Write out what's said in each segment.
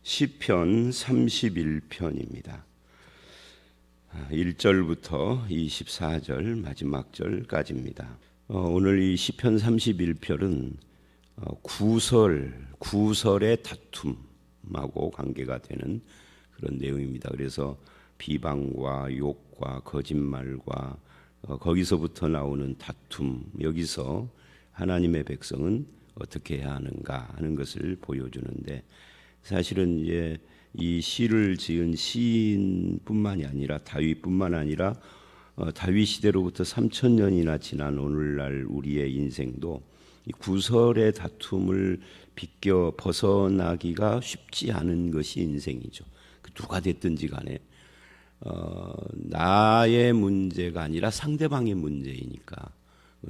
시편 31편입니다. 1절부터 24절 마지막 절까지입니다. 오늘 이 시편 31편은 구설의 다툼하고 관계가 되는 그런 내용입니다. 그래서 비방과 욕과 거짓말과 거기서부터 나오는 다툼, 여기서 하나님의 백성은 어떻게 해야 하는가 하는 것을 보여주는데, 사실은 이제 이 시를 지은 시인뿐만이 아니라 다윗뿐만 아니라 다윗 시대로부터 3000년이나 지난 오늘날 우리의 인생도 이 구설의 다툼을 비껴 벗어나기가 쉽지 않은 것이 인생이죠. 누가 됐든지 간에 나의 문제가 아니라 상대방의 문제이니까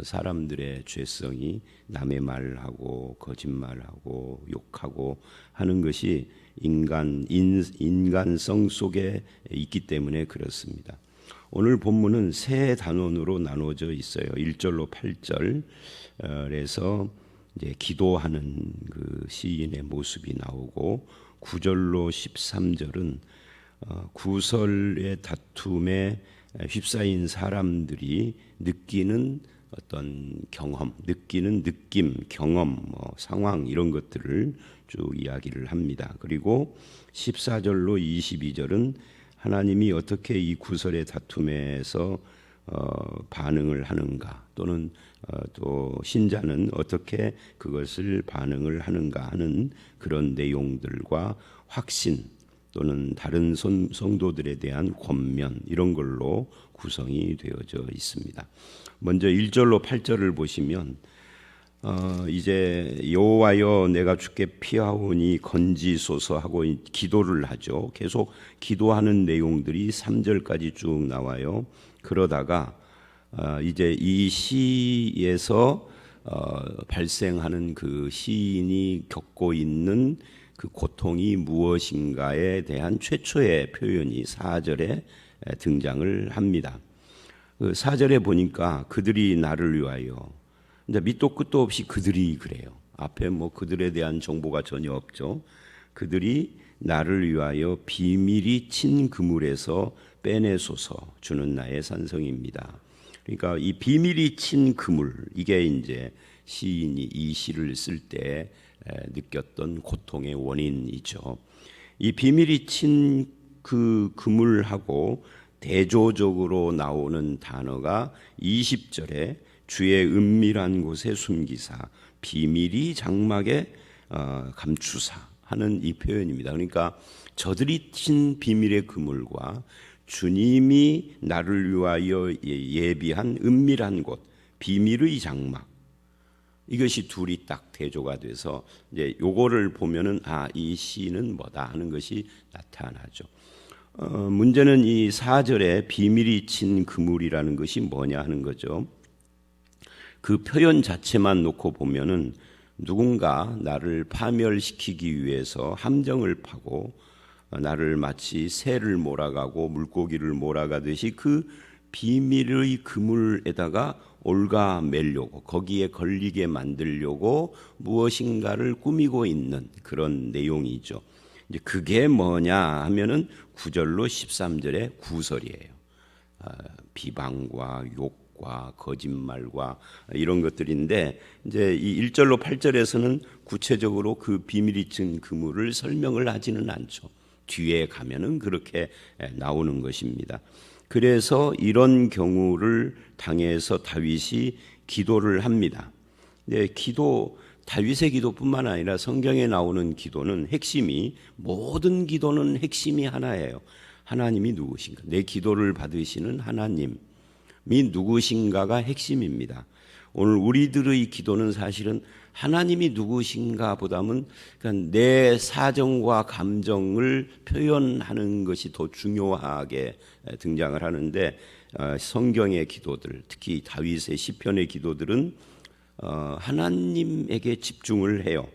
사람들의 죄성이 남의 말하고 거짓말하고 욕하고 하는 것이 인간성 속에 있기 때문에 그렇습니다. 오늘 본문은 세 단원으로 나누어져 있어요. 1절로 8절에서 이제 기도하는 그 시인의 모습이 나오고, 9절로 13절은 구설의 다툼에 휩싸인 사람들이 느끼는 어떤 경험, 느끼는 느낌, 경험, 상황 이런 것들을 쭉 이야기를 합니다. 그리고 14절로 22절은 하나님이 어떻게 이 구설의 다툼에서 반응을 하는가, 또는 또 신자는 어떻게 그것을 반응을 하는가 하는 그런 내용들과 확신 또는 다른 성도들에 대한 권면, 이런 걸로 구성이 되어져 있습니다. 먼저 1절로 8절을 보시면 이제 여호와여 내가 주께 피하오니 건지소서 하고 기도를 하죠. 계속 기도하는 내용들이 3절까지 쭉 나와요. 그러다가 이제 이 시에서 발생하는 그 시인이 겪고 있는 그 고통이 무엇인가에 대한 최초의 표현이 4절에 등장을 합니다. 그 4절에 보니까 그들이 나를 위하여, 근데 밑도 끝도 없이 그들이 그래요. 앞에 그들에 대한 정보가 전혀 없죠. 그들이 나를 위하여 비밀이 친 그물에서 빼내소서, 주는 나의 산성입니다. 그러니까 이 비밀이 친 그물, 이게 이제 시인이 이 시를 쓸 때 느꼈던 고통의 원인이죠. 이 비밀이 친 그 그물하고 대조적으로 나오는 단어가 20절에 주의 은밀한 곳에 숨기사 비밀이 장막에 감추사 하는 이 표현입니다. 그러니까 저들이 친 비밀의 그물과 주님이 나를 위하여 예비한 은밀한 곳, 비밀의 장막, 이것이 둘이 딱 대조가 돼서 이제 요거를 보면은 이 시는 뭐다 하는 것이 나타나죠. 문제는 이 4절에 비밀이 친 그물이라는 것이 뭐냐 하는 거죠. 그 표현 자체만 놓고 보면은 누군가 나를 파멸시키기 위해서 함정을 파고 나를 마치 새를 몰아가고 물고기를 몰아가듯이 그 비밀의 그물에다가 올가매려고, 거기에 걸리게 만들려고 무엇인가를 꾸미고 있는 그런 내용이죠. 이제 그게 뭐냐 하면은 9절로 13절의 구설이에요. 비방과 욕과 거짓말과 이런 것들인데, 이제 이 1절로 8절에서는 구체적으로 그 비밀이 친 그물을 설명을 하지는 않죠. 뒤에 가면은 그렇게 나오는 것입니다. 그래서 이런 경우를 당해서 다윗이 기도를 합니다. 다윗의 기도뿐만 아니라 성경에 나오는 기도는 모든 기도는 핵심이 하나예요. 하나님이 누구신가? 내 기도를 받으시는 하나님이 누구신가가 핵심입니다. 오늘 우리들의 기도는 사실은 하나님이 누구신가 보다는 그냥 내 사정과 감정을 표현하는 것이 더 중요하게 등장을 하는데, 성경의 기도들, 특히 다윗의 시편의 기도들은 하나님에게 집중을 해요.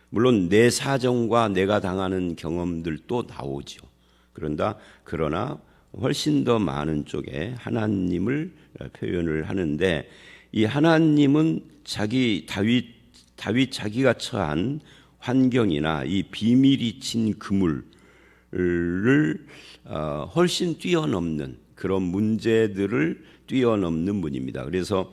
물론 내 사정과 내가 당하는 경험들도 나오죠. 그러나 훨씬 더 많은 쪽에 하나님을 표현을 하는데, 이 하나님은 다윗 자기가 처한 환경이나 이 비밀이 친 그물을 훨씬 뛰어넘는 그런 문제들을 뛰어넘는 분입니다. 그래서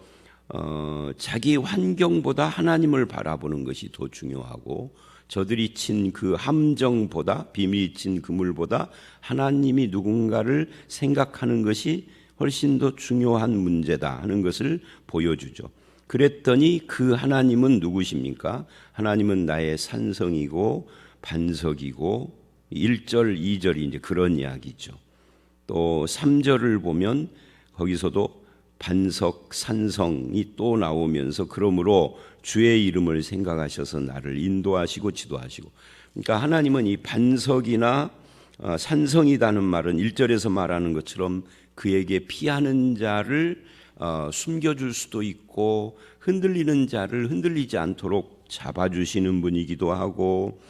자기 환경보다 하나님을 바라보는 것이 더 중요하고 저들이 친 그 함정보다 비밀이 친 그물보다 하나님이 누군가를 생각하는 것이 훨씬 더 중요한 문제다 하는 것을 보여주죠. 그랬더니 그 하나님은 누구십니까? 하나님은 나의 산성이고 반석이고 1절, 2절이 이제 그런 이야기죠. 또 3절을 보면 거기서도 반석, 산성이 또 나오면서 그러므로 주의 이름을 생각하셔서 나를 인도하시고 지도하시고, 그러니까 하나님은 이 반석이나 산성이라는 말은 1절에서 말하는 것처럼 그에게 피하는 자를 숨겨줄 수도 있고 흔들리는 자를 흔들리지 않도록 잡아주시는 분이기도 하고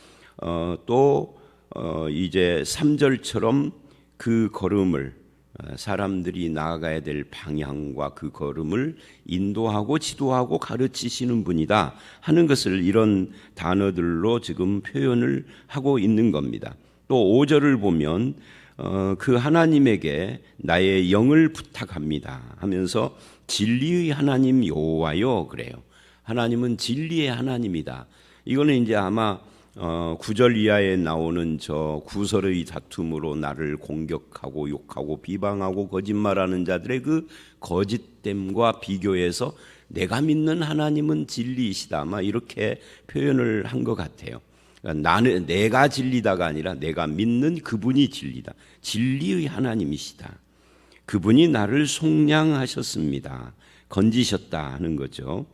또 이제 3절처럼 그 걸음을 사람들이 나아가야 될 방향과 그 걸음을 인도하고 지도하고 가르치시는 분이다 하는 것을 이런 단어들로 지금 표현을 하고 있는 겁니다. 또 5절을 보면 그 하나님에게 나의 영을 부탁합니다 하면서 진리의 하나님 여호와여 그래요. 하나님은 진리의 하나님이다. 이거는 이제 아마 9절 이하에 나오는 저 구설의 다툼으로 나를 공격하고 욕하고 비방하고 거짓말하는 자들의 그 거짓됨과 비교해서 내가 믿는 하나님은 진리이시다 아마 이렇게 표현을 한 것 같아요. 나는 내가 진리다가 아니라 내가 믿는 그분이 진리다. 진리의 하나님이시다. 그분이 나를 속량하셨습니다. 건지셨다 하는 거죠.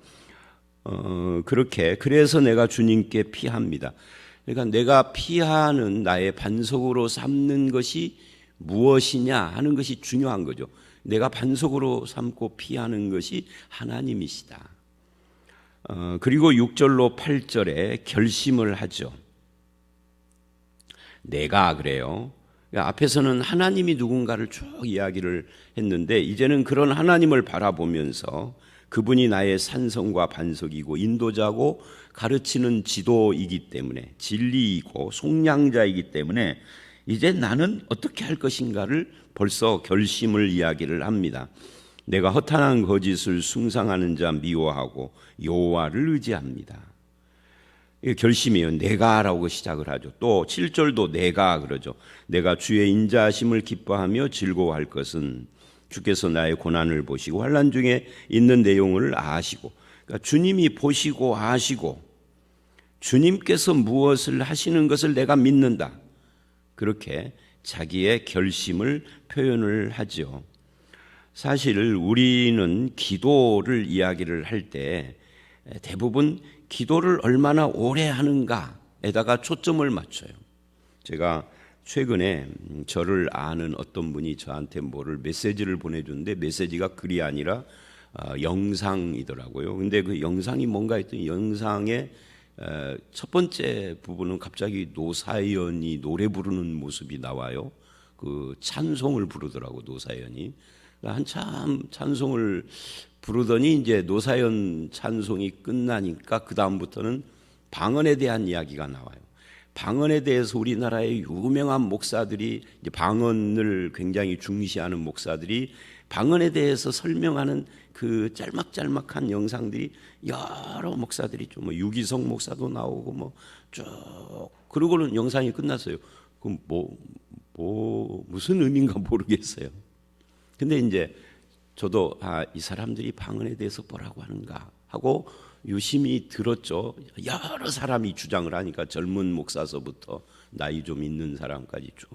그렇게 그래서 내가 주님께 피합니다. 그러니까 내가 피하는 나의 반석으로 삼는 것이 무엇이냐 하는 것이 중요한 거죠. 내가 반석으로 삼고 피하는 것이 하나님이시다. 그리고 6절로 8절에 결심을 하죠. 내가 그래요. 그러니까 앞에서는 하나님이 누군가를 쭉 이야기를 했는데 이제는 그런 하나님을 바라보면서 그분이 나의 산성과 반석이고 인도자고 가르치는 지도이기 때문에 진리이고 속량자이기 때문에 이제 나는 어떻게 할 것인가를 벌써 결심을 이야기를 합니다. 내가 허탄한 거짓을 숭상하는 자 미워하고 여호와를 의지합니다. 이게 결심이에요. 내가라고 시작을 하죠. 또 7절도 내가 그러죠. 내가 주의 인자하심을 기뻐하며 즐거워할 것은 주께서 나의 고난을 보시고 환난 중에 있는 내용을 아시고, 그러니까 주님이 보시고 아시고 주님께서 무엇을 하시는 것을 내가 믿는다. 그렇게 자기의 결심을 표현을 하죠. 사실 우리는 기도를 이야기를 할 때 대부분 기도를 얼마나 오래 하는가에다가 초점을 맞춰요. 제가 최근에 저를 아는 어떤 분이 저한테 뭐를 메시지를 보내줬는데 메시지가 글이 아니라 영상이더라고요. 근데 그 영상이 뭔가 했더니 영상의 첫 번째 부분은 갑자기 노사연이 노래 부르는 모습이 나와요. 그 찬송을 부르더라고 노사연이. 한참 찬송을 부르더니 이제 노사연 찬송이 끝나니까 그 다음부터는 방언에 대한 이야기가 나와요. 방언에 대해서 우리나라의 유명한 목사들이 이제 방언을 굉장히 중시하는 목사들이 방언에 대해서 설명하는 그 짤막짤막한 영상들이 여러 목사들이 좀 뭐 유기성 목사도 나오고 뭐 쭉 그러고는 영상이 끝났어요. 그럼 뭐 무슨 의미인가 모르겠어요. 근데 이제 저도 이 사람들이 방언에 대해서 뭐라고 하는가 하고 유심히 들었죠. 여러 사람이 주장을 하니까 젊은 목사서부터 나이 좀 있는 사람까지 쭉.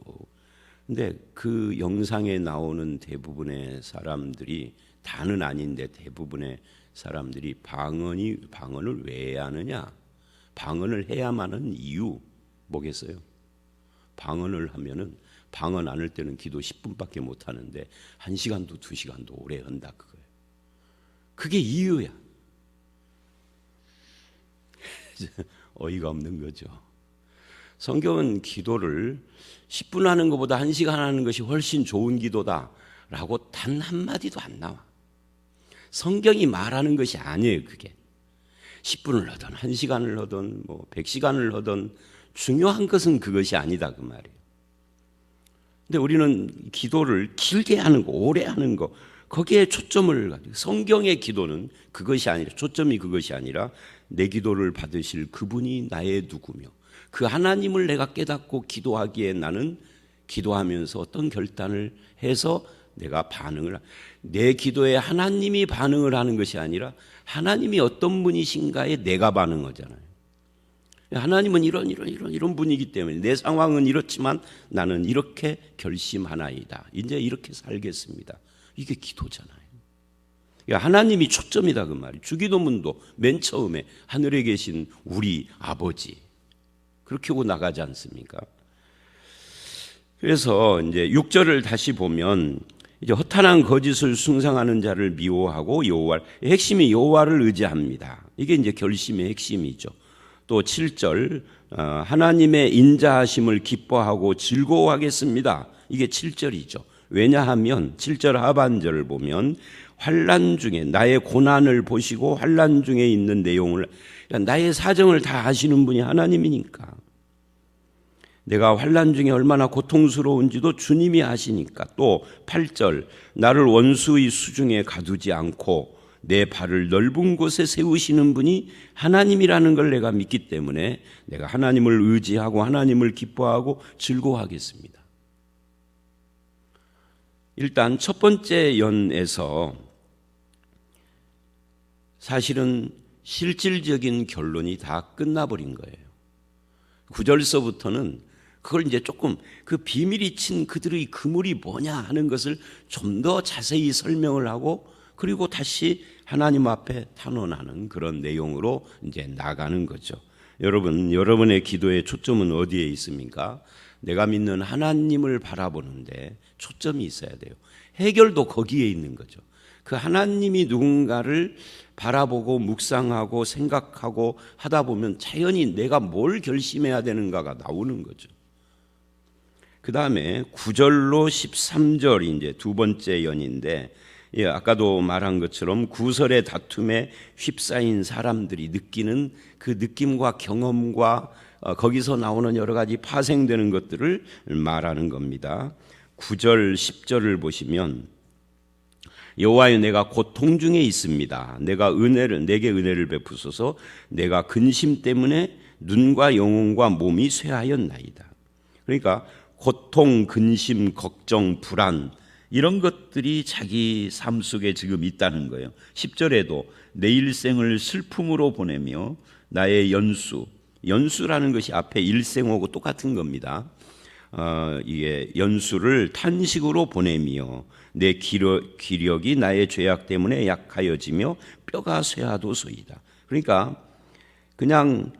근데 그 영상에 나오는 대부분의 사람들이 다는 아닌데 대부분의 사람들이 방언을 왜 하느냐? 방언을 해야만 하는 이유 뭐겠어요? 방언을 하면은 방언 안 할 때는 기도 10분밖에 못 하는데 1시간도 2시간도 오래 한다 그거예요. 그게 이유야. 어이가 없는 거죠. 성경은 기도를 10분 하는 것보다 1시간 하는 것이 훨씬 좋은 기도다라고 단 한마디도 안 나와. 성경이 말하는 것이 아니에요. 그게 10분을 하든 1시간을 하든 뭐 100시간을 하든 중요한 것은 그것이 아니다 그 말이에요. 근데 우리는 기도를 길게 하는 거, 오래 하는 거, 거기에 초점을 가지고, 성경의 기도는 그것이 아니라, 초점이 그것이 아니라 내 기도를 받으실 그분이 나의 누구며 그 하나님을 내가 깨닫고 기도하기에 나는 기도하면서 어떤 결단을 해서 내가 내 기도에 하나님이 반응을 하는 것이 아니라 하나님이 어떤 분이신가에 내가 반응하잖아요. 하나님은 이런 분이기 때문에 내 상황은 이렇지만 나는 이렇게 결심하나이다. 이제 이렇게 살겠습니다. 이게 기도잖아요. 하나님이 초점이다 그 말이에요. 주기도문도 맨 처음에 하늘에 계신 우리 아버지 그렇게 하고 나가지 않습니까? 그래서 이제 6절을 다시 보면 이제 허탄한 거짓을 숭상하는 자를 미워하고 핵심이 여호와를 의지합니다. 이게 이제 결심의 핵심이죠. 또 7절 하나님의 인자하심을 기뻐하고 즐거워하겠습니다. 이게 7절이죠. 왜냐하면 7절 하반절을 보면 환난 중에 나의 고난을 보시고 환난 중에 있는 내용을 나의 사정을 다 아시는 분이 하나님이니까 내가 환난 중에 얼마나 고통스러운지도 주님이 아시니까. 또 8절 나를 원수의 수중에 가두지 않고 내 발을 넓은 곳에 세우시는 분이 하나님이라는 걸 내가 믿기 때문에 내가 하나님을 의지하고 하나님을 기뻐하고 즐거워하겠습니다. 일단 첫 번째 연에서 사실은 실질적인 결론이 다 끝나버린 거예요. 9절서부터는 그걸 이제 조금 그 비밀이 친 그들의 그물이 뭐냐 하는 것을 좀 더 자세히 설명을 하고 그리고 다시 하나님 앞에 탄원하는 그런 내용으로 이제 나가는 거죠. 여러분의 기도의 초점은 어디에 있습니까? 내가 믿는 하나님을 바라보는데 초점이 있어야 돼요. 해결도 거기에 있는 거죠. 그 하나님이 누군가를 바라보고 묵상하고 생각하고 하다 보면 자연히 내가 뭘 결심해야 되는가가 나오는 거죠. 그 다음에 9절로 13절이 이제 두 번째 연인데, 아까도 말한 것처럼 구설의 다툼에 휩싸인 사람들이 느끼는 그 느낌과 경험과 거기서 나오는 여러 가지 파생되는 것들을 말하는 겁니다. 9절, 10절을 보시면 여호와여 내가 고통 중에 있습니다. 내게 은혜를 베푸소서. 내가 근심 때문에 눈과 영혼과 몸이 쇠하였나이다. 그러니까 고통, 근심, 걱정, 불안 이런 것들이 자기 삶 속에 지금 있다는 거예요. 10절에도 내 일생을 슬픔으로 보내며 나의 연수라는 것이 앞에 일생하고 똑같은 겁니다. 이게 연수를 탄식으로 보내며 내 기력이 나의 죄악 때문에 약하여지며 뼈가 쇠하도소이다. 그러니까 그냥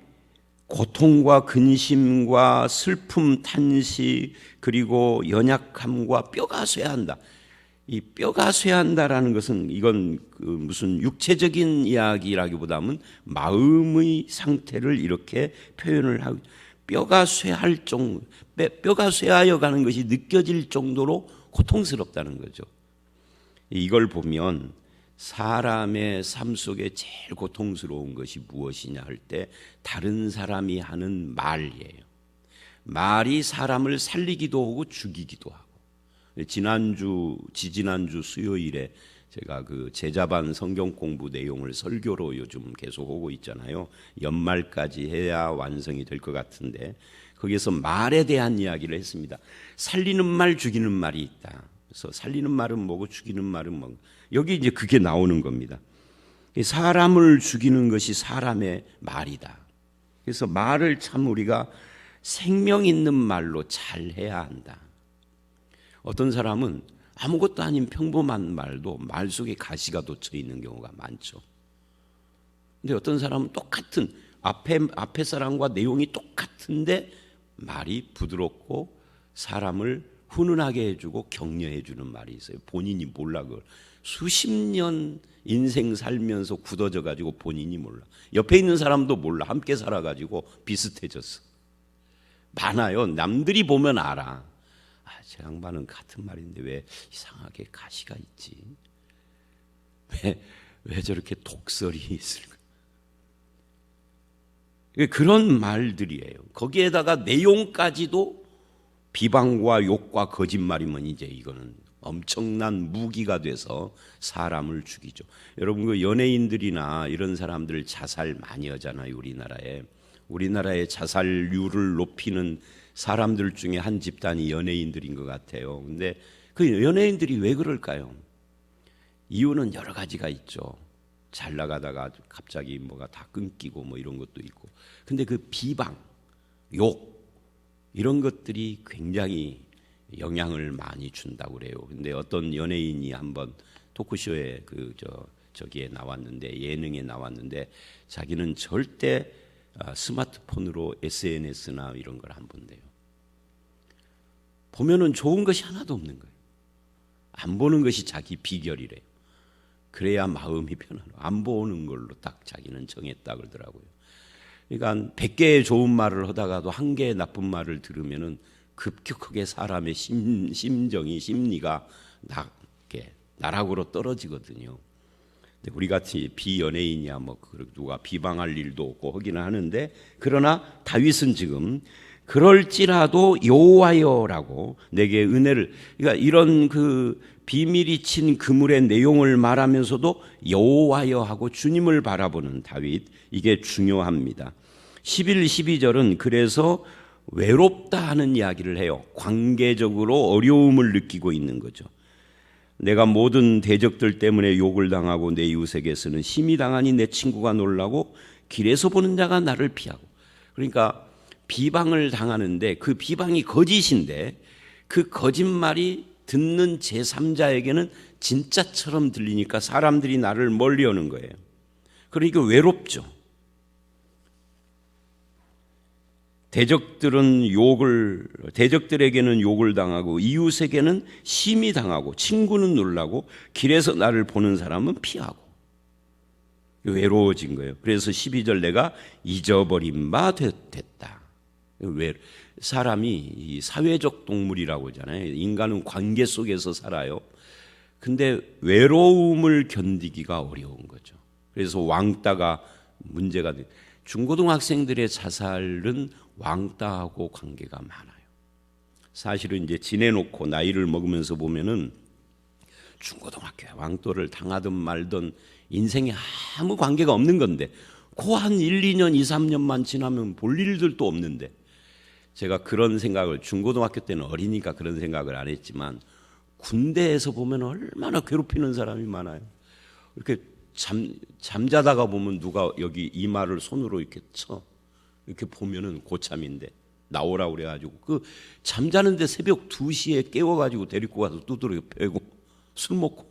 고통과 근심과 슬픔, 탄식 그리고 연약함과 뼈가 쇠한다. 이 뼈가 쇠한다라는 것은 이건 무슨 육체적인 이야기라기보다는 마음의 상태를 이렇게 표현을 하고 뼈가 쇠하여 가는 것이 느껴질 정도로 고통스럽다는 거죠. 이걸 보면 사람의 삶 속에 제일 고통스러운 것이 무엇이냐 할 때 다른 사람이 하는 말이에요. 말이 사람을 살리기도 하고 죽이기도 하고. 지지난주 수요일에 제가 그 제자반 성경 공부 내용을 설교로 요즘 계속 하고 있잖아요. 연말까지 해야 완성이 될 것 같은데 거기에서 말에 대한 이야기를 했습니다. 살리는 말, 죽이는 말이 있다. 그래서 살리는 말은 뭐고 죽이는 말은 뭐고. 여기 이제 그게 나오는 겁니다. 사람을 죽이는 것이 사람의 말이다. 그래서 말을 참 우리가 생명 있는 말로 잘 해야 한다. 어떤 사람은 아무것도 아닌 평범한 말도 말 속에 가시가 돋쳐 있는 경우가 많죠. 근데 어떤 사람은 똑같은 앞에 사람과 내용이 똑같은데 말이 부드럽고 사람을 훈훈하게 해주고 격려해주는 말이 있어요. 본인이 몰라 그걸. 수십 년 인생 살면서 굳어져 가지고 본인이 몰라. 옆에 있는 사람도 몰라. 함께 살아가지고 비슷해졌어. 많아요. 남들이 보면 알아. 저 양반은 같은 말인데 왜 이상하게 가시가 있지? 왜 저렇게 독설이 있을까? 그런 말들이에요. 거기에다가 내용까지도 비방과 욕과 거짓말이면 이제 이거는 엄청난 무기가 돼서 사람을 죽이죠. 여러분 그 연예인들이나 이런 사람들 자살 많이 하잖아요. 우리나라의 자살률을 높이는 사람들 중에 한 집단이 연예인들인 것 같아요. 근데 그 연예인들이 왜 그럴까요? 이유는 여러 가지가 있죠. 잘 나가다가 갑자기 뭐가 다 끊기고 뭐 이런 것도 있고. 근데 그 비방, 욕 이런 것들이 굉장히 영향을 많이 준다고 그래요. 근데 어떤 연예인이 한번 토크쇼에 저기에 나왔는데, 예능에 나왔는데, 자기는 절대 스마트폰으로 SNS나 이런 걸 안 본대요. 보면은 좋은 것이 하나도 없는 거예요. 안 보는 것이 자기 비결이래요. 그래야 마음이 편안해요. 안 보는 걸로 딱 자기는 정했다 그러더라고요. 그러니까 100개의 좋은 말을 하다가도 1개의 나쁜 말을 들으면은 급격하게 사람의 심리가 나락으로 떨어지거든요. 근데 우리 같이 비연예인이야 뭐 누가 비방할 일도 없고 하기는 하는데, 그러나 다윗은 지금 그럴지라도 여호와여라고 내게 은혜를, 그러니까 이런 그 비밀이 친 그물의 내용을 말하면서도 여호와여 하고 주님을 바라보는 다윗, 이게 중요합니다. 11, 12절은 그래서 외롭다 하는 이야기를 해요. 관계적으로 어려움을 느끼고 있는 거죠. 내가 모든 대적들 때문에 욕을 당하고 내 이웃에게서는 심히 당하니 내 친구가 놀라고 길에서 보는 자가 나를 피하고. 그러니까 비방을 당하는데 그 비방이 거짓인데 그 거짓말이 듣는 제3자에게는 진짜처럼 들리니까 사람들이 나를 멀리하는 거예요. 그러니까 외롭죠. 대적들에게는 욕을 당하고 이웃에게는 심히 당하고 친구는 놀라고 길에서 나를 보는 사람은 피하고 외로워진 거예요. 그래서 12절 내가 잊어버린 바 됐다. 사람이 이 사회적 동물이라고 하잖아요. 인간은 관계 속에서 살아요. 근데 외로움을 견디기가 어려운 거죠. 그래서 왕따가 문제가 돼. 중고등학생들의 자살은 왕따하고 관계가 많아요. 사실은 이제 지내놓고 나이를 먹으면서 보면은 중고등학교에 왕따를 당하든 말든 인생에 아무 관계가 없는 건데 그 한 1, 2년, 2, 3년만 지나면 볼 일들도 없는데, 제가 그런 생각을 중고등학교 때는 어리니까 그런 생각을 안 했지만 군대에서 보면 얼마나 괴롭히는 사람이 많아요. 이렇게 잠자다가 보면 누가 여기 이마를 손으로 이렇게 쳐, 이렇게 보면은 고참인데 나오라고 그래가지고 그 잠자는데 새벽 2시에 깨워가지고 데리고 가서 두드려 패고 술 먹고,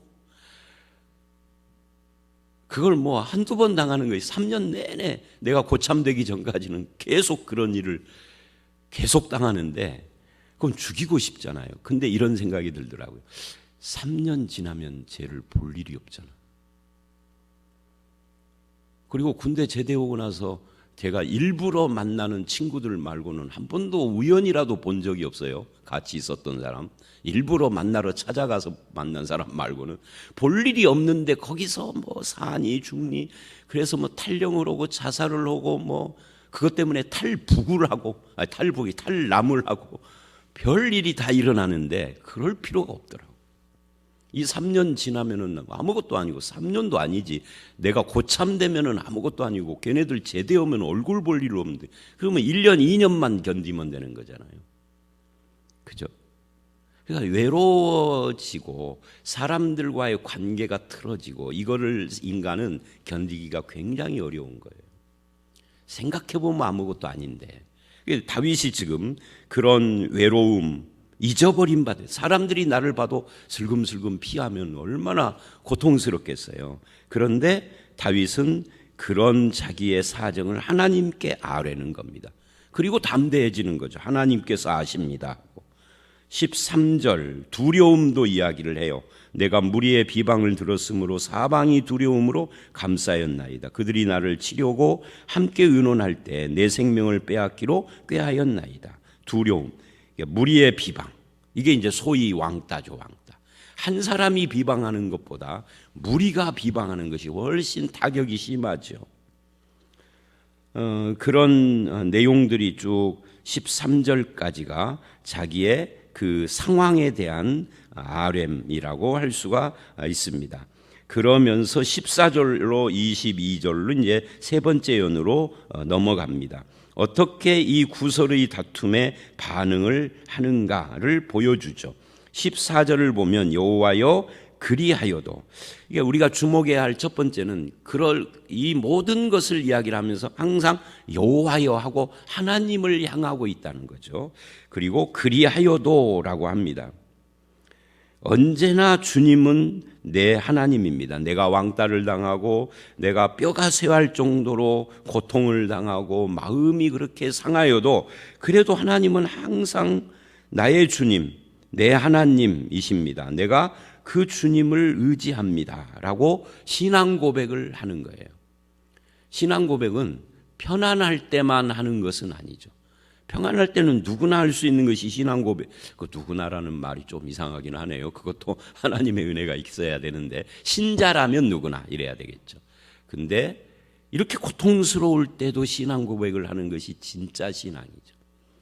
그걸 뭐 한두 번 당하는 거예요. 3년 내내 내가 고참되기 전까지는 계속 그런 일을 계속 당하는데 그건 죽이고 싶잖아요. 근데 이런 생각이 들더라고요. 3년 지나면 쟤를 볼 일이 없잖아. 그리고 군대 제대 오고 나서 제가 일부러 만나는 친구들 말고는 한 번도 우연이라도 본 적이 없어요. 같이 있었던 사람, 일부러 만나러 찾아가서 만난 사람 말고는 볼 일이 없는데 거기서 뭐 사니 죽니, 그래서 뭐 탈령을 하고 자살을 하고 뭐 그것 때문에 탈북을 하고 탈남을 하고 별 일이 다 일어나는데 그럴 필요가 없더라고. 이 3년 지나면은 아무것도 아니고, 3년도 아니지, 내가 고참되면은 아무것도 아니고, 걔네들 제대하면 얼굴 볼 일 없는데 그러면 1년 2년만 견디면 되는 거잖아요. 그죠? 그러니까 외로워지고 사람들과의 관계가 틀어지고 이거를 인간은 견디기가 굉장히 어려운 거예요. 생각해보면 아무것도 아닌데, 다윗이 지금 그런 외로움, 잊어버린 바, 사람들이 나를 봐도 슬금슬금 피하면 얼마나 고통스럽겠어요. 그런데 다윗은 그런 자기의 사정을 하나님께 아뢰는 겁니다. 그리고 담대해지는 거죠. 하나님께서 아십니다. 13절 두려움도 이야기를 해요. 내가 무리의 비방을 들었으므로 사방이 두려움으로 감싸였나이다. 그들이 나를 치려고 함께 의논할 때 내 생명을 빼앗기로 꾀하였나이다. 두려움, 무리의 비방, 이게 이제 소위 왕따죠. 왕따. 한 사람이 비방하는 것보다 무리가 비방하는 것이 훨씬 타격이 심하죠. 그런 내용들이 쭉 13절까지가 자기의 그 상황에 대한 RM이라고 할 수가 있습니다. 그러면서 14절로 22절로 이제 세 번째 연으로 넘어갑니다. 어떻게 이 구설의 다툼에 반응을 하는가를 보여주죠. 14절을 보면 여호와여 그리하여도, 이게 우리가 주목해야 할 첫 번째는 이 모든 것을 이야기를 하면서 항상 여호와여 하고 하나님을 향하고 있다는 거죠. 그리고 그리하여도라고 합니다. 언제나 주님은 내 하나님입니다. 내가 왕따를 당하고 내가 뼈가 쇠할 정도로 고통을 당하고 마음이 그렇게 상하여도 그래도 하나님은 항상 나의 주님, 내 하나님이십니다. 내가 그 주님을 의지합니다 라고 신앙 고백을 하는 거예요. 신앙 고백은 편안할 때만 하는 것은 아니죠. 평안할 때는 누구나 할 수 있는 것이 신앙 고백. 그 누구나라는 말이 좀 이상하긴 하네요. 그것도 하나님의 은혜가 있어야 되는데, 신자라면 누구나 이래야 되겠죠. 근데 이렇게 고통스러울 때도 신앙 고백을 하는 것이 진짜 신앙이죠.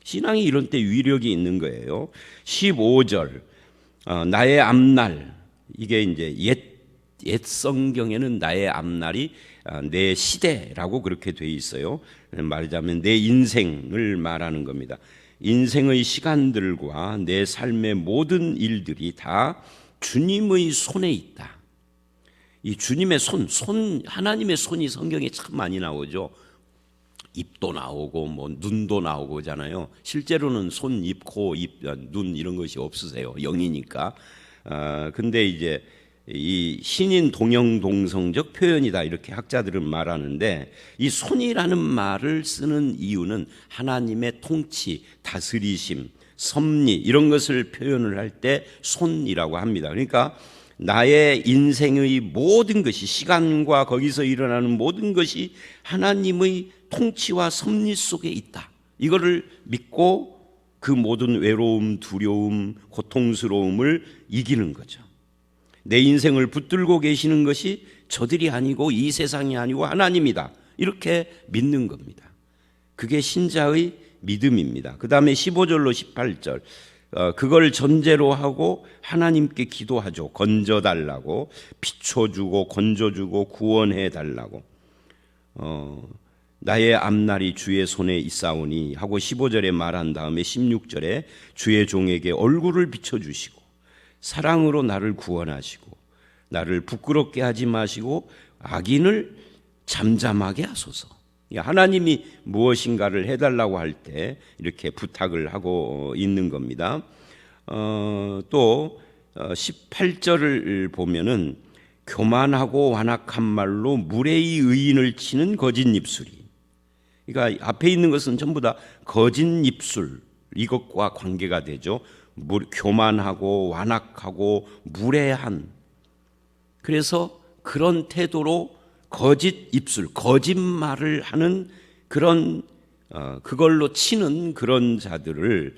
신앙이 이런 때 위력이 있는 거예요. 15절 나의 앞날, 이게 이제 옛 성경에는 나의 앞날이 내 시대라고 그렇게 돼 있어요. 말하자면 내 인생을 말하는 겁니다. 인생의 시간들과 내 삶의 모든 일들이 다 주님의 손에 있다. 이 주님의 손, 하나님의 손이 성경에 참 많이 나오죠. 입도 나오고 뭐 눈도 나오고잖아요. 실제로는 손, 입, 코, 눈 이런 것이 없으세요. 영이니까. 근데 이제 이 신인 동형동성적 표현이다 이렇게 학자들은 말하는데, 이 손이라는 말을 쓰는 이유는 하나님의 통치, 다스리심, 섭리 이런 것을 표현을 할 때 손이라고 합니다. 그러니까 나의 인생의 모든 것이, 시간과 거기서 일어나는 모든 것이 하나님의 통치와 섭리 속에 있다. 이거를 믿고 그 모든 외로움, 두려움, 고통스러움을 이기는 거죠. 내 인생을 붙들고 계시는 것이 저들이 아니고 이 세상이 아니고 하나님이다. 이렇게 믿는 겁니다. 그게 신자의 믿음입니다. 그 다음에 15절로 18절 그걸 전제로 하고 하나님께 기도하죠. 건져달라고, 비춰주고 건져주고 구원해달라고. 나의 앞날이 주의 손에 있사오니 하고 15절에 말한 다음에 16절에 주의 종에게 얼굴을 비춰주시고 사랑으로 나를 구원하시고 나를 부끄럽게 하지 마시고 악인을 잠잠하게 하소서. 하나님이 무엇인가를 해달라고 할 때 이렇게 부탁을 하고 있는 겁니다. 또 18절을 보면은 교만하고 완악한 말로 무례히 의인을 치는 거짓 입술이, 그러니까 앞에 있는 것은 전부 다 거짓 입술, 이것과 관계가 되죠. 교만하고 완악하고 무례한, 그래서 그런 태도로 거짓 입술, 거짓말을 하는 그런 그걸로 치는 그런 자들을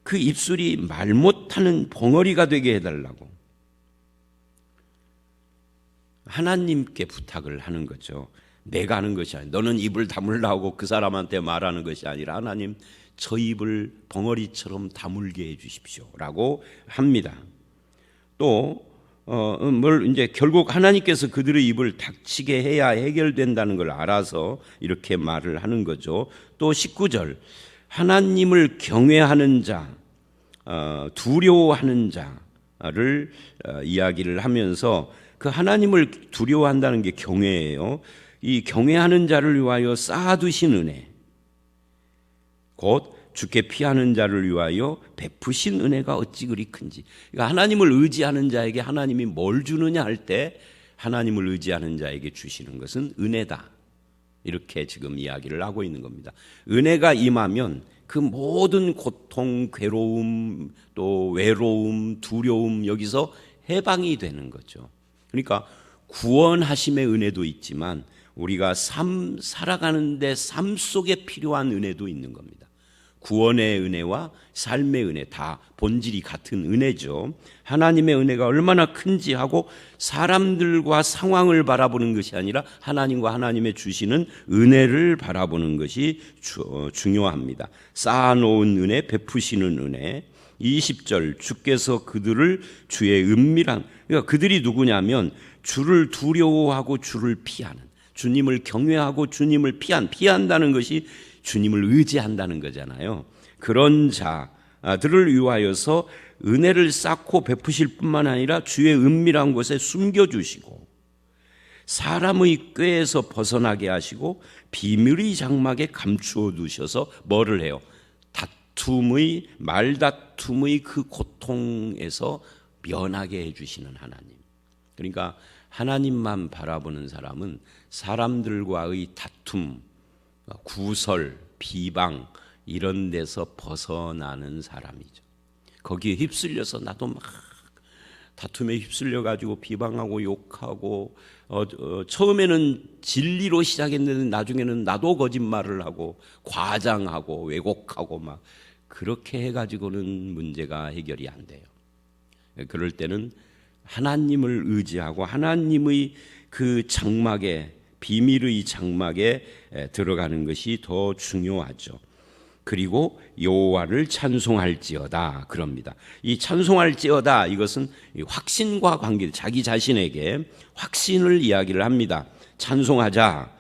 그 입술이 말 못하는 벙어리가 되게 해달라고 하나님께 부탁을 하는 거죠. 내가 하는 것이 아니라, 너는 입을 다물라고 그 사람한테 말하는 것이 아니라 하나님 저 입을 벙어리처럼 다물게 해 주십시오라고 합니다. 또 이제 결국 하나님께서 그들의 입을 닥치게 해야 해결된다는 걸 알아서 이렇게 말을 하는 거죠. 또 19절 하나님을 경외하는 자, 두려워하는 자를 이야기를 하면서, 그 하나님을 두려워한다는 게 경외예요. 이 경외하는 자를 위하여 쌓아두신 은혜, 곧 주께 피하는 자를 위하여 베푸신 은혜가 어찌 그리 큰지. 그러니까 하나님을 의지하는 자에게 하나님이 뭘 주느냐 할 때 하나님을 의지하는 자에게 주시는 것은 은혜다. 이렇게 지금 이야기를 하고 있는 겁니다. 은혜가 임하면 그 모든 고통, 괴로움, 또 외로움, 두려움 여기서 해방이 되는 거죠. 그러니까 구원하심의 은혜도 있지만 우리가 살아가는데 삶 속에 필요한 은혜도 있는 겁니다. 구원의 은혜와 삶의 은혜 다 본질이 같은 은혜죠. 하나님의 은혜가 얼마나 큰지 하고 사람들과 상황을 바라보는 것이 아니라 하나님과 하나님의 주시는 은혜를 바라보는 것이 중요합니다. 쌓아놓은 은혜, 베푸시는 은혜. 20절 주께서 그들을 주의 은밀한, 그러니까 그들이 누구냐면 주를 두려워하고 주를 피하는, 주님을 경외하고 주님을 피한다는 것이 주님을 의지한다는 거잖아요. 그런 자들을 위하여서 은혜를 쌓고 베푸실 뿐만 아니라 주의 은밀한 곳에 숨겨주시고 사람의 꾀에서 벗어나게 하시고 비밀의 장막에 감추어 두셔서 뭐를 해요? 말다툼의 그 고통에서 면하게 해주시는 하나님. 그러니까 하나님만 바라보는 사람은 사람들과의 다툼, 구설, 비방 이런 데서 벗어나는 사람이죠. 거기에 휩쓸려서 나도 막 다툼에 휩쓸려 가지고 비방하고 욕하고 처음에는 진리로 시작했는데 나중에는 나도 거짓말을 하고 과장하고 왜곡하고 막 그렇게 해가지고는 문제가 해결이 안 돼요. 그럴 때는 하나님을 의지하고 하나님의 그 장막에, 비밀의 장막에 들어가는 것이 더 중요하죠. 그리고 여호와를 찬송할지어다 그럽니다. 이 찬송할지어다 이것은 확신과 관계, 자기 자신에게 확신을 이야기를 합니다. 찬송하자.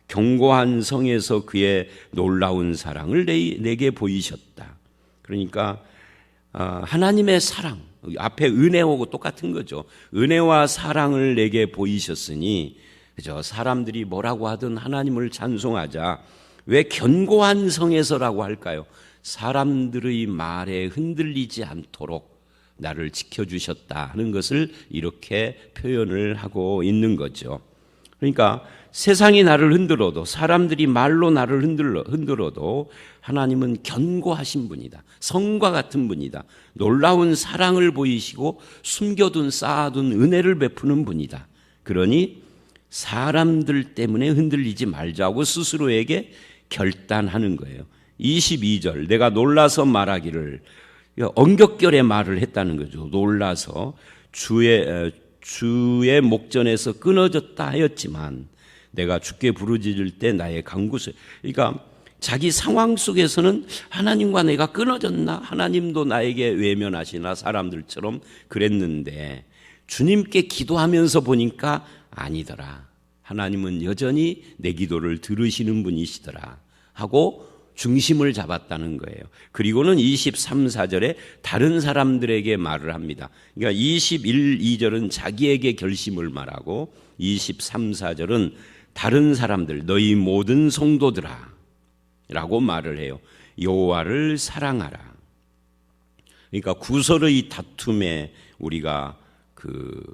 견고한 성에서 그의 놀라운 사랑을 내게 보이셨다. 그러니까 하나님의 사랑, 앞에 은혜하고 똑같은 거죠. 은혜와 사랑을 내게 보이셨으니 그죠? 사람들이 뭐라고 하든 하나님을 찬송하자. 왜 견고한 성에서라고 할까요? 사람들의 말에 흔들리지 않도록 나를 지켜주셨다 하는 것을 이렇게 표현을 하고 있는 거죠. 그러니까 세상이 나를 흔들어도, 사람들이 말로 나를 흔들어도 하나님은 견고하신 분이다. 성과 같은 분이다. 놀라운 사랑을 보이시고 숨겨둔 쌓아둔 은혜를 베푸는 분이다. 그러니 사람들 때문에 흔들리지 말자고 스스로에게 결단하는 거예요. 22절 내가 놀라서 말하기를, 언격결에 말을 했다는 거죠. 놀라서 주의 목전에서 끊어졌다 하였지만 내가 주께 부르짖을 때 나의 강구세. 그러니까 자기 상황 속에서는 하나님과 내가 끊어졌나? 하나님도 나에게 외면하시나? 사람들처럼 그랬는데 주님께 기도하면서 보니까 아니더라. 하나님은 여전히 내 기도를 들으시는 분이시더라 하고 중심을 잡았다는 거예요. 그리고는 23, 4절에 다른 사람들에게 말을 합니다. 그러니까 21, 2절은 자기에게 결심을 말하고 23, 4절은 다른 사람들, 너희 모든 성도들아 라고 말을 해요. 여호와를 사랑하라. 그러니까 구설의 다툼에 우리가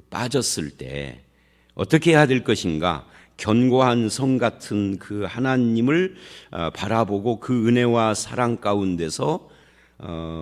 빠졌을 때 어떻게 해야 될 것인가? 견고한 성 같은 그 하나님을 바라보고 그 은혜와 사랑 가운데서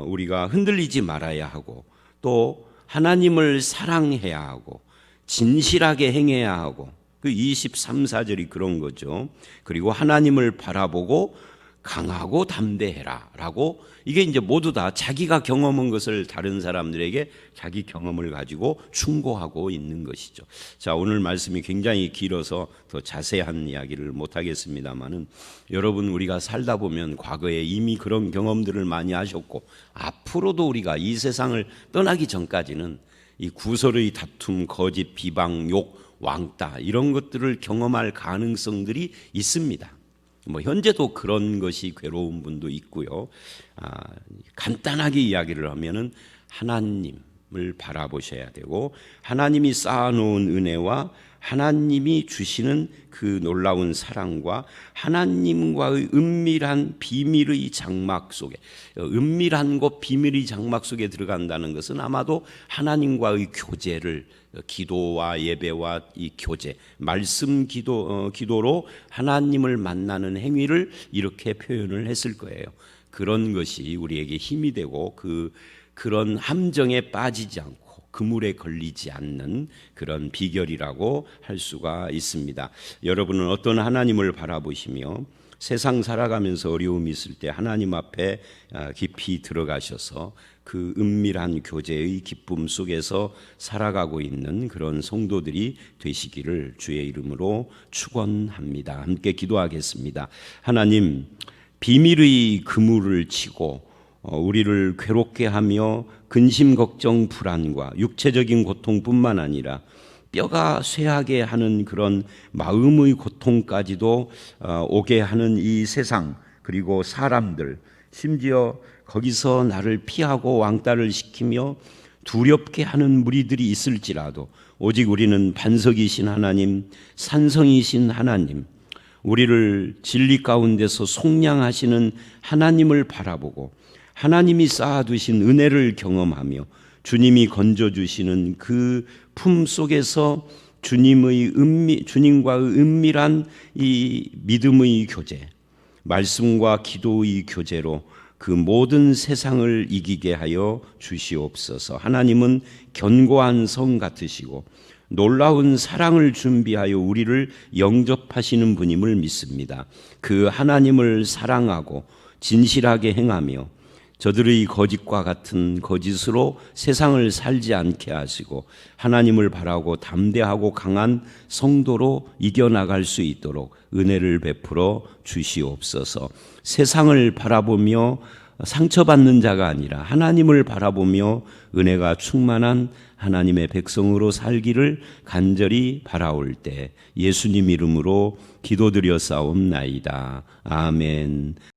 우리가 흔들리지 말아야 하고 또 하나님을 사랑해야 하고 진실하게 행해야 하고 그 23, 4절이 그런 거죠. 그리고 하나님을 바라보고 강하고 담대해라 라고 이게 이제 모두 다 자기가 경험한 것을 다른 사람들에게 자기 경험을 가지고 충고하고 있는 것이죠. 자, 오늘 말씀이 굉장히 길어서 더 자세한 이야기를 못 하겠습니다만은 여러분 우리가 살다 보면 과거에 이미 그런 경험들을 많이 하셨고 앞으로도 우리가 이 세상을 떠나기 전까지는 이 구설의 다툼, 거짓, 비방, 욕, 왕따 이런 것들을 경험할 가능성들이 있습니다. 현재도 그런 것이 괴로운 분도 있고요. 간단하게 이야기를 하면은 하나님을 바라보셔야 되고 하나님이 쌓아놓은 은혜와 하나님이 주시는 그 놀라운 사랑과 하나님과의 은밀한 비밀의 장막 속에, 은밀한 곳 비밀의 장막 속에 들어간다는 것은 아마도 하나님과의 교제를, 기도와 예배와 이 교제, 말씀 기도로 하나님을 만나는 행위를 이렇게 표현을 했을 거예요. 그런 것이 우리에게 힘이 되고 그런 함정에 빠지지 않고 그물에 걸리지 않는 그런 비결이라고 할 수가 있습니다. 여러분은 어떤 하나님을 바라보시며 세상 살아가면서 어려움이 있을 때 하나님 앞에 깊이 들어가셔서 그 은밀한 교제의 기쁨 속에서 살아가고 있는 그런 성도들이 되시기를 주의 이름으로 축원합니다. 함께 기도하겠습니다. 하나님, 비밀의 그물을 치고 우리를 괴롭게 하며 근심, 걱정, 불안과 육체적인 고통뿐만 아니라 뼈가 쇠하게 하는 그런 마음의 고통까지도 오게 하는 이 세상, 그리고 사람들, 심지어 거기서 나를 피하고 왕따를 시키며 두렵게 하는 무리들이 있을지라도 오직 우리는 반석이신 하나님, 산성이신 하나님, 우리를 진리 가운데서 속량하시는 하나님을 바라보고 하나님이 쌓아두신 은혜를 경험하며 주님이 건져주시는 그 품 속에서 주님과의 은밀한 이 믿음의 교제, 말씀과 기도의 교제로 그 모든 세상을 이기게 하여 주시옵소서. 하나님은 견고한 성 같으시고 놀라운 사랑을 준비하여 우리를 영접하시는 분임을 믿습니다. 그 하나님을 사랑하고 진실하게 행하며 저들의 거짓과 같은 거짓으로 세상을 살지 않게 하시고 하나님을 바라고 담대하고 강한 성도로 이겨나갈 수 있도록 은혜를 베풀어 주시옵소서. 세상을 바라보며 상처받는 자가 아니라 하나님을 바라보며 은혜가 충만한 하나님의 백성으로 살기를 간절히 바라올 때 예수님 이름으로 기도드려 싸움나이다. 아멘.